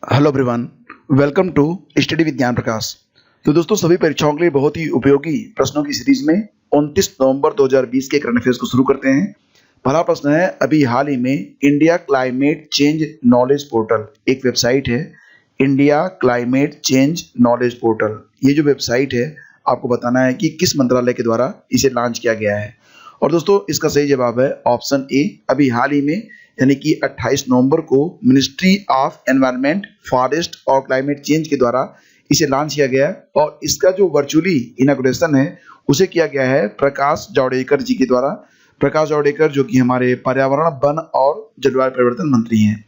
Hello everyone, welcome to study with Gyan Prakash. तो दोस्तों, सभी परीक्षाओं के लिए बहुत ही उपयोगी प्रश्नों की सीरीज में 29 नवंबर 2020 के करंट अफेयर्स को शुरू करते हैं। पहला प्रश्न है, अभी हाल ही में India climate change knowledge portal एक वेबसाइट है। India climate change knowledge portal, ये जो वेबसाइट है आपको बताना है कि किस मंत्रालय के द्वारा इसे लॉन्च किया गया है। और दोस्तों, इसका सही जवाब है ऑप्शन ए। अभी हाल ही में यानी कि 28 नवंबर को मिनिस्ट्री ऑफ एनवायरनमेंट, फॉरेस्ट और क्लाइमेट चेंज के द्वारा इसे लॉन्च किया गया है। और इसका जो वर्चुअली इनॉग्रेशन है उसे किया गया है प्रकाश जावड़ेकर जी के द्वारा। प्रकाश जावड़ेकर जो कि हमारे पर्यावरण, वन और जलवायु परिवर्तन मंत्री हैं।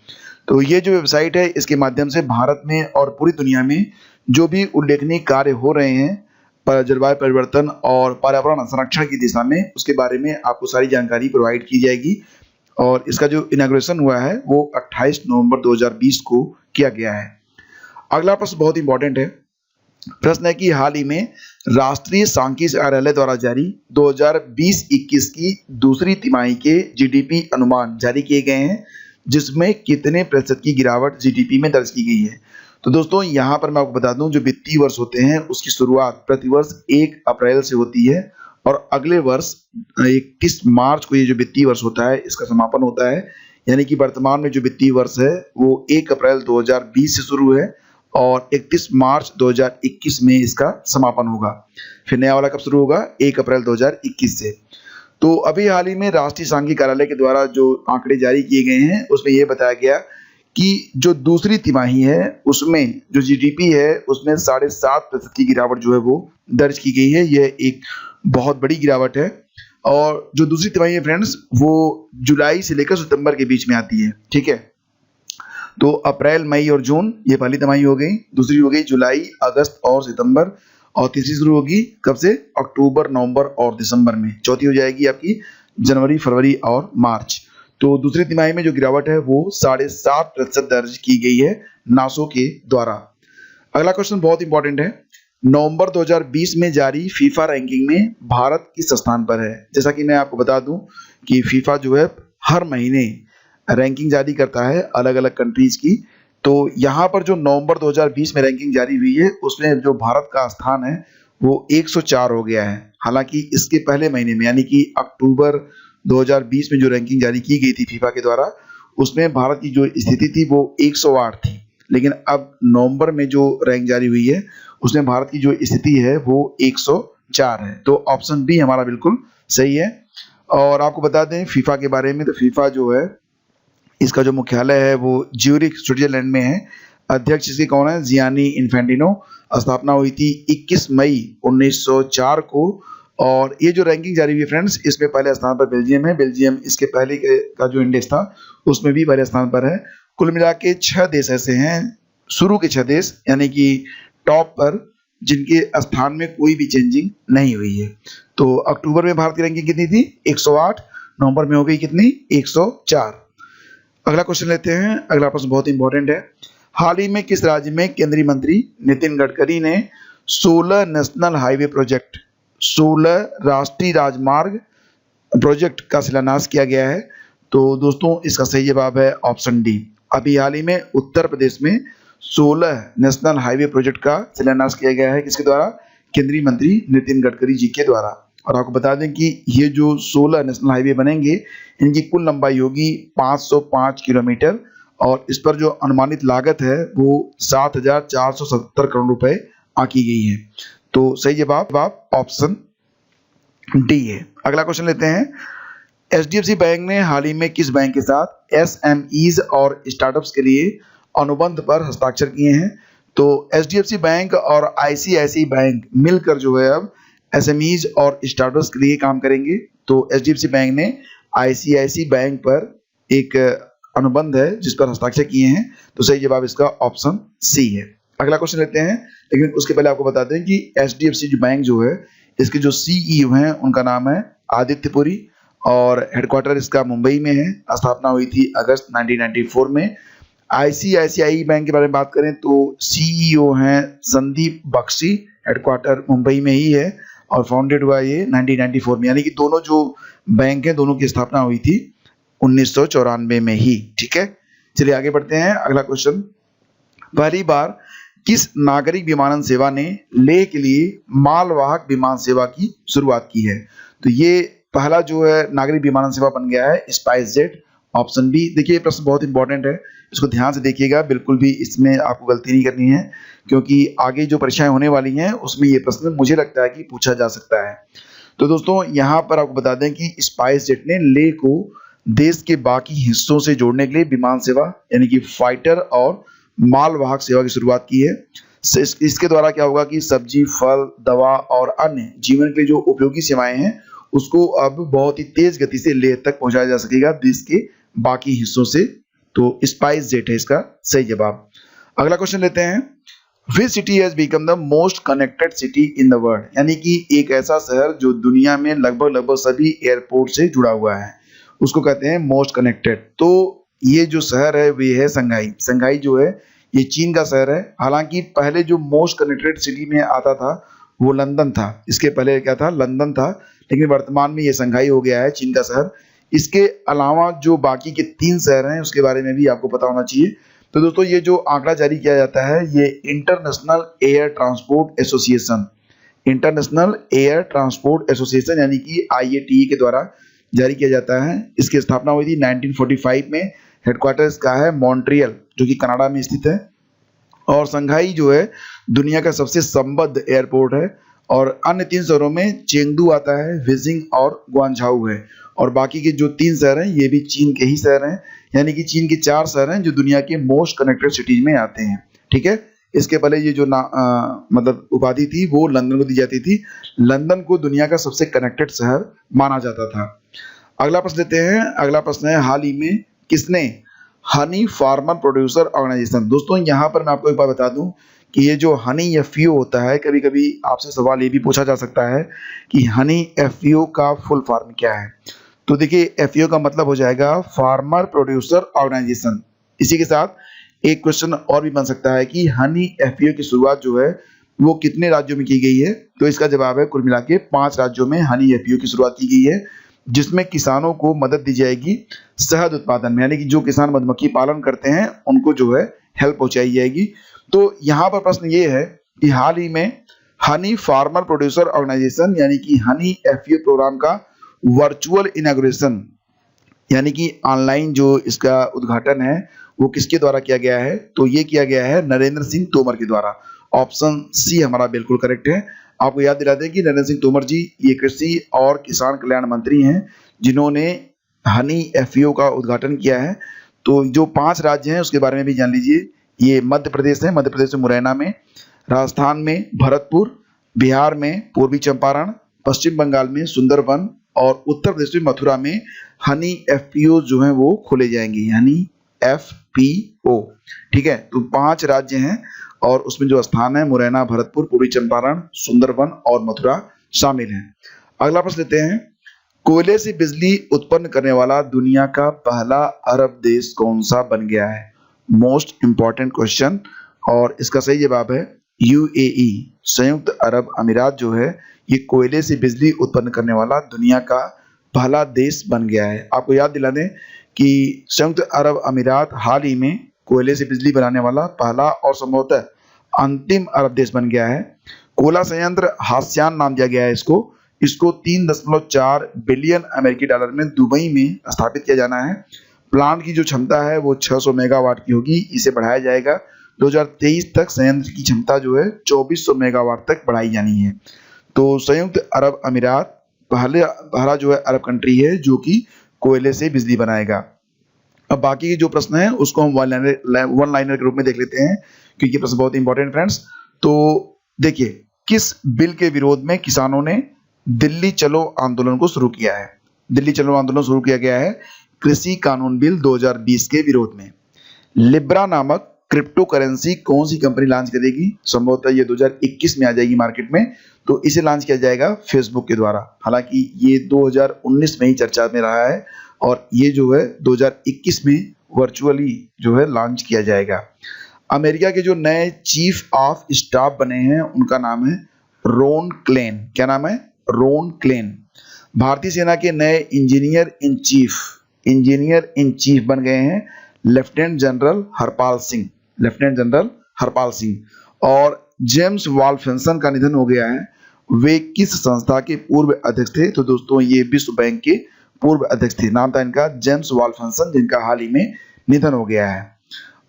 तो ये जो वेबसाइट है, इसके माध्यम से भारत में और पूरी दुनिया में जो भी उल्लेखनीय कार्य हो रहे हैं जलवायु परिवर्तन और पर्यावरण संरक्षण की दिशा में, उसके बारे में आपको सारी जानकारी प्रोवाइड की जाएगी। और इसका जो इनॉग्रेशन हुआ है वो 28 नवंबर 2020 को किया गया है। अगला प्रश्न बहुत इंपॉर्टेंट है। प्रश्न है कि हाल ही में राष्ट्रीय सांख्यिकी कार्यालय द्वारा जारी 2020-21 की दूसरी तिमाही के जीडीपी अनुमान जारी किए गए हैं, जिसमें कितने प्रतिशत की गिरावट जीडीपी में दर्ज की गई है। तो दोस्तों, यहाँ पर मैं आपको बता दूं, जो वित्तीय वर्ष होते हैं उसकी शुरुआत प्रतिवर्ष 1 अप्रैल से होती है और अगले वर्ष 31 मार्च को ये जो वित्तीय वर्ष होता है इसका समापन होता है। यानी कि वर्तमान में जो वित्तीय वर्ष है वो 1 अप्रैल 2020 से शुरू है और 31 मार्च 2021 में इसका समापन होगा। फिर नया वाला कब शुरू होगा? 1 अप्रैल 2021 से। तो अभी हाल ही में राष्ट्रीय सांख्यिकी कार्यालय के द्वारा जो आंकड़े जारी किए गए हैं उसमें यह बताया गया कि जो दूसरी तिमाही है उसमें जो जीडीपी है उसमें 7.5% की गिरावट जो है वो दर्ज की गई है। यह एक बहुत बड़ी गिरावट है। और जो दूसरी तिमाही है फ्रेंड्स, वो जुलाई से लेकर सितंबर के बीच में आती है। ठीक है, तो अप्रैल, मई और जून ये पहली तिमाही हो गई। दूसरी हो गई जुलाई, अगस्त और सितंबर। और तीसरी शुरू होगी कब से? अक्टूबर, नवंबर और दिसंबर में। चौथी हो जाएगी आपकी जनवरी, फरवरी और मार्च। तो दूसरी तिमाही में जो गिरावट है वो 7.5% दर्ज की गई है नासो के द्वारा। अगला क्वेश्चन बहुत इंपॉर्टेंट है। नवंबर 2020 में जारी फीफा रैंकिंग में भारत किस स्थान पर है? जैसा कि मैं आपको बता दूं कि फीफा जो है हर महीने रैंकिंग जारी करता है अलग अलग कंट्रीज की। तो यहाँ पर जो नवंबर 2020 में रैंकिंग जारी हुई है उसमें जो भारत का स्थान है वो 104 हो गया है। हालांकि इसके पहले महीने में यानी कि अक्टूबर 2020 में जो रैंकिंग जारी की गई थी फीफा के द्वारा, उसमें भारत की जो स्थिति थी वो 108 थी। लेकिन अब नवंबर में जो रैंक जारी हुई है उसमें भारत की जो स्थिति है वो 104 है। तो ऑप्शन बी हमारा बिल्कुल सही है। और आपको बता दें फीफा के बारे में, तो फीफा जो है इसका जो मुख्यालय है वो ज्यूरिख, स्विट्जरलैंड में है। अध्यक्ष इसके कौन है? Gianni Infantino. स्थापना हुई थी 21 मई 1904 को। और ये जो रैंकिंग जारी हुई है फ्रेंड्स, इसमें पहले स्थान पर बेल्जियम है। बेल्जियम इसके पहले का जो इंडेक्स था उसमें भी पहले स्थान पर है। कुल मिला के 6 देश ऐसे हैं, शुरू के 6 देश यानी कि टॉप पर, जिनके स्थान में कोई भी चेंजिंग नहीं हुई है। तो अक्टूबर में भारत की रैंकिंग कितनी थी? 108। नवंबर में हो गई कितनी? 104। अगला क्वेश्चन लेते हैं। अगला प्रश्न बहुत इंपॉर्टेंट है। हाल ही में किस राज्य में केंद्रीय मंत्री नितिन गडकरी ने 16 नेशनल हाईवे प्रोजेक्ट, 16 राष्ट्रीय राजमार्ग प्रोजेक्ट का शिलान्यास किया गया है? तो दोस्तों, इसका सही जवाब है ऑप्शन डी। अभी हाल ही में उत्तर प्रदेश में 16 नेशनल हाईवे प्रोजेक्ट का शिलान्यास किया गया है। किसके द्वारा? केंद्रीय मंत्री नितिन गडकरी जी के द्वारा। और आपको बता दें कि ये जो 16 नेशनल हाईवे बनेंगे इनकी कुल लंबाई होगी 505 किलोमीटर और इस पर जो अनुमानित लागत है वो 7,470 करोड़ रुपए आकी गई है। तो सही जवाब ऑप्शन डी है। अगला क्वेश्चन लेते हैं। एचडीएफसी बैंक ने हाल ही में किस बैंक के साथ एसएमईज और स्टार्टअप्स के लिए अनुबंध पर हस्ताक्षर किए हैं? तो एचडीएफसी बैंक और आईसीआईसीआई बैंक मिलकर जो है अब एसएमईज और स्टार्टअप्स के लिए काम करेंगे। तो एचडीएफसी बैंक ने आईसीआईसीआई बैंक पर एक अनुबंध है जिस पर हस्ताक्षर किए हैं। तो सही जवाब इसका ऑप्शन सी है। अगला क्वेश्चन लेते हैं, लेकिन उसके पहले आपको बता दें कि एचडीएफसी जो बैंक जो है इसके जो सीईओ हैं उनका नाम है आदित्य पुरी और हेडक्वार्टर इसका मुंबई में है। स्थापना हुई थी अगस्त 1994 में। आईसीआईसीआई बैंक के बारे में बात करें तो सीईओ हैं संदीप बख्शी, हेडक्वार्टर मुंबई में ही है और फाउंडेड हुआ ये 1994 में। यानी कि दोनों जो बैंक हैं दोनों की स्थापना हुई थी 1994 में ही। ठीक है, चलिए आगे बढ़ते हैं। अगला क्वेश्चन पहली बार किस नागरिक विमानन सेवा ने लेह के लिए मालवाहक विमान सेवा की शुरुआत की है? तो ये पहला जो है नागरिक विमानन सेवा बन गया है स्पाइस जेट। Option B. देखिए ये प्रश्न बहुत इंपॉर्टेंट है, इसको ध्यान से देखिएगा, बिल्कुल भी इसमें आपको गलती नहीं करनी है, क्योंकि आगे जो परीक्षाएं होने वाली हैं उसमें ये प्रश्न मुझे लगता है कि पूछा जा सकता है। तो दोस्तों यहाँ पर आपको बता दें कि स्पाइस जेट ने लेह को देश के बाकी हिस्सों से जोड़ने के लिए विमान सेवा यानी कि फाइटर और मालवाहक सेवा की शुरुआत की है। इसके द्वारा क्या होगा कि सब्जी, फल, दवा और अन्य जीवन के लिए जो उपयोगी सेवाएं हैं उसको अब बहुत ही तेज गति से लेह तक पहुंचाया जा सकेगा देश के बाकी हिस्सों से। तो स्पाइस जेट है इसका सही जवाब। अगला क्वेश्चन लेते हैं। Which city has become the most connected city in the world? यानी कि एक ऐसा शहर जो दुनिया में लगभग सभी एयरपोर्ट से जुड़ा हुआ है, उसको कहते हैं मोस्ट कनेक्टेड। तो ये जो शहर है वे है संघाई। संघाई जो है ये चीन का शहर है। हालांकि पहले जो मोस्ट कनेक्टेड सिटी में आता था वो लंदन था, इसके पहले क्या था? लंदन था, लेकिन वर्तमान में ये संघाई हो गया है चीन का शहर। इसके अलावा जो बाकी के 3 शहर हैं उसके बारे में भी आपको पता होना चाहिए। तो दोस्तों ये जो आंकड़ा जारी किया जाता है ये international air transport association, international air transport association यानी कि IATA के द्वारा जारी किया जाता है। इसकी स्थापना हुई थी 1945 में। हेडक्वार्टर इसका है मॉन्ट्रियल जो कि कनाडा में स्थित है। और संघाई जो है दुनिया का सबसे संबद्ध एयरपोर्ट है। और अन्य 3 शहरों में चेंगडू आता है, बीजिंग और ग्वांझाऊ है। और बाकी के जो 3 शहर हैं ये भी चीन के ही शहर हैं, यानी कि चीन के 4 शहर हैं जो दुनिया के मोस्ट कनेक्टेड सिटीज में आते हैं। ठीक है, इसके पहले ये जो मतलब उपाधि थी वो लंदन को दी जाती थी। लंदन को दुनिया का सबसे कनेक्टेड शहर माना जाता था। अगला प्रश्न लेते हैं। अगला प्रश्न है हाल ही में किसने हनी फार्मर प्रोड्यूसर ऑर्गेनाइजेशन? दोस्तों यहाँ पर मैं आपको एक बात बता दूं कि ये जो हनी FAO होता है, कभी कभी आपसे सवाल ये भी पूछा जा सकता है कि हनी FAO का फुल फॉर्म क्या है। तो देखिए FAO का मतलब हो जाएगा फार्मर प्रोड्यूसर ऑर्गेनाइजेशन। इसी के साथ एक क्वेश्चन और भी बन सकता है कि हनी FAO की शुरुआत जो है वो कितने राज्यों में की गई है? तो इसका जवाब है कुल मिला के 5 राज्यों में हनी FAO की शुरुआत की गई है, जिसमें किसानों को मदद दी जाएगी शहद उत्पादन में, यानी कि जो किसान मधुमक्खी पालन करते हैं उनको जो है हेल्प पहुंचाई जाएगी। तो यहाँ पर प्रश्न ये है कि हाल ही में हनी फार्मर प्रोड्यूसर ऑर्गेनाइजेशन यानी कि हनी FAO प्रोग्राम का वर्चुअल इनॉग्रेशन यानी कि ऑनलाइन जो इसका उद्घाटन है वो किसके द्वारा किया गया है? तो ये किया गया है नरेंद्र सिंह तोमर के द्वारा। ऑप्शन सी हमारा बिल्कुल करेक्ट है। आपको याद दिला दें कि नरेंद्र सिंह तोमर जी ये कृषि और किसान कल्याण मंत्री हैं जिन्होंने हनी FAO का उद्घाटन किया है। तो जो 5 राज्य हैं उसके बारे में भी जान लीजिए। ये मध्य प्रदेश है, मध्य प्रदेश में मुरैना में, राजस्थान में भरतपुर, बिहार में पूर्वी चंपारण, पश्चिम बंगाल में सुंदरबन और उत्तर प्रदेश में मथुरा में हनी FPO जो है वो खोले जाएंगे, हनी FPO। ठीक है, तो 5 राज्य हैं और उसमें जो स्थान है मुरैना, भरतपुर, पूर्वी चंपारण, सुंदरबन और मथुरा शामिल हैं। अगला प्रश्न लेते हैं। कोयले से बिजली उत्पन्न करने वाला दुनिया का पहला अरब देश कौन सा बन गया है? मोस्ट इंपॉर्टेंट क्वेश्चन, और इसका सही जवाब है UAE, संयुक्त अरब अमीरात जो है ये कोयले से बिजली उत्पन्न करने वाला दुनिया का पहला देश बन गया है। आपको याद दिला दें कि संयुक्त अरब अमीरात हाल ही में कोयले से बिजली बनाने वाला पहला और संभवतः अंतिम अरब देश बन गया है। कोयला संयंत्र हास्यान नाम दिया गया है इसको 3.4 बिलियन अमेरिकी डॉलर में दुबई में स्थापित किया जाना है। प्लांट की जो क्षमता है वो 600 मेगावाट की होगी। इसे बढ़ाया जाएगा 2023 तक। संयंत्र की क्षमता जो है 2400 मेगावाट तक बढ़ाई जानी है। तो संयुक्त अरब अमीरात पहला जो है अरब कंट्री है जो कि कोयले से बिजली बनाएगा। अब बाकी के जो प्रश्न है उसको हम वन लाइनर के रूप में देख लेते हैं क्योंकि प्रश्न बहुत इंपॉर्टेंट फ्रेंड्स। तो देखिए, किस बिल के विरोध में किसानों ने दिल्ली चलो आंदोलन को शुरू किया है? दिल्ली चलो आंदोलन शुरू किया गया है कृषि कानून बिल 2020 के विरोध में। लिब्रा नामक क्रिप्टो करेंसी कौन सी कंपनी लॉन्च करेगी? संभवतः ये 2021 में आ जाएगी मार्केट में। तो इसे लॉन्च किया जाएगा फेसबुक के द्वारा। हालांकि ये 2019 में ही चर्चा में रहा है और ये जो है 2021 में वर्चुअली जो है लॉन्च किया जाएगा। अमेरिका के जो नए चीफ ऑफ स्टाफ बने हैं उनका नाम है रोन क्लेन। क्या नाम है? रोन क्लेन। भारतीय सेना के नए इंजीनियर इन चीफ बन गए हैं lieutenant general Harpal Singh. Lieutenant general Harpal Singh. और जेम्स वॉल्फसन का निधन हो गया है, वे किस संस्था के पूर्व अध्यक्ष थे? तो दोस्तों ये विश्व बैंक के पूर्व अध्यक्ष थे, नाम था इनका जेम्स वॉल्फसन, जिनका हाल ही में निधन हो गया है।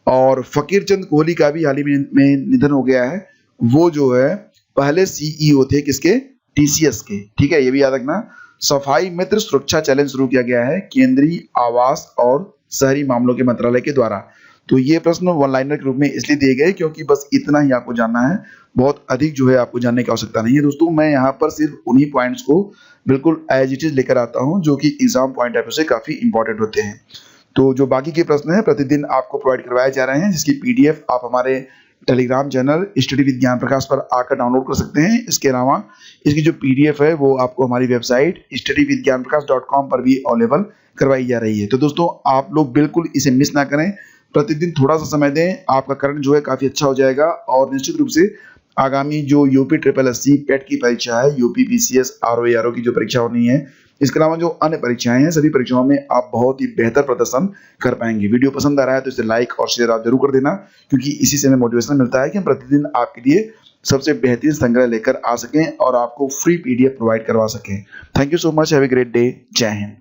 और फकीर चंद कोहली का भी हाल ही में निधन हो गया है, वो जो है पहले सीईओ थे किसके? टीसीएस के, ठीक है, ये भी याद रखना। सफाई मित्र सुरक्षा चैलेंज शुरू किया गया है केंद्रीय आवास और शहरी मामलों के मंत्रालय के द्वारा। तो ये प्रश्न वन लाइनर के रूप में इसलिए दिए गए क्योंकि बस इतना ही आपको जानना है, बहुत अधिक जो है आपको जानने की आवश्यकता नहीं है दोस्तों। मैं यहाँ पर सिर्फ उन्हीं पॉइंट्स को बिल्कुल एज इट इज लेकर आता हूँ जो कि एग्जाम पॉइंट ऑफ व्यू से काफी इंपॉर्टेंट होते हैं। तो जो बाकी के प्रश्न हैं प्रतिदिन आपको प्रोवाइड करवाए जा रहे हैं, जिसकी पीडीएफ आप हमारे Telegram channel study with Gyan प्रकाश पर आकर डाउनलोड कर सकते हैं। इसके अलावा इसकी जो पीडीएफ है वो आपको हमारी वेबसाइट studyvidgyanprakash.com पर भी अवेलेबल करवाई जा रही है। तो दोस्तों आप लोग बिल्कुल इसे मिस ना करें, प्रतिदिन थोड़ा सा समय दें, आपका करंट जो है काफी अच्छा हो जाएगा। और निश्चित रूप से आगामी जो यूपी ट्रिपल एस सी पेट की परीक्षा है, यूपी पीसीएस आरओ की जो परीक्षा होनी है, इसके अलावा जो अन्य परीक्षाएं हैं, सभी परीक्षाओं में आप बहुत ही बेहतर प्रदर्शन कर पाएंगे। वीडियो पसंद आ रहा है तो इसे लाइक और शेयर आप जरूर कर देना, क्योंकि इसी से हमें मोटिवेशन मिलता है कि हम प्रतिदिन आपके लिए सबसे बेहतरीन संग्रह लेकर आ सकें और आपको फ्री पीडीएफ प्रोवाइड करवा सकें। Thank you so much, have a great day, जय हिंद।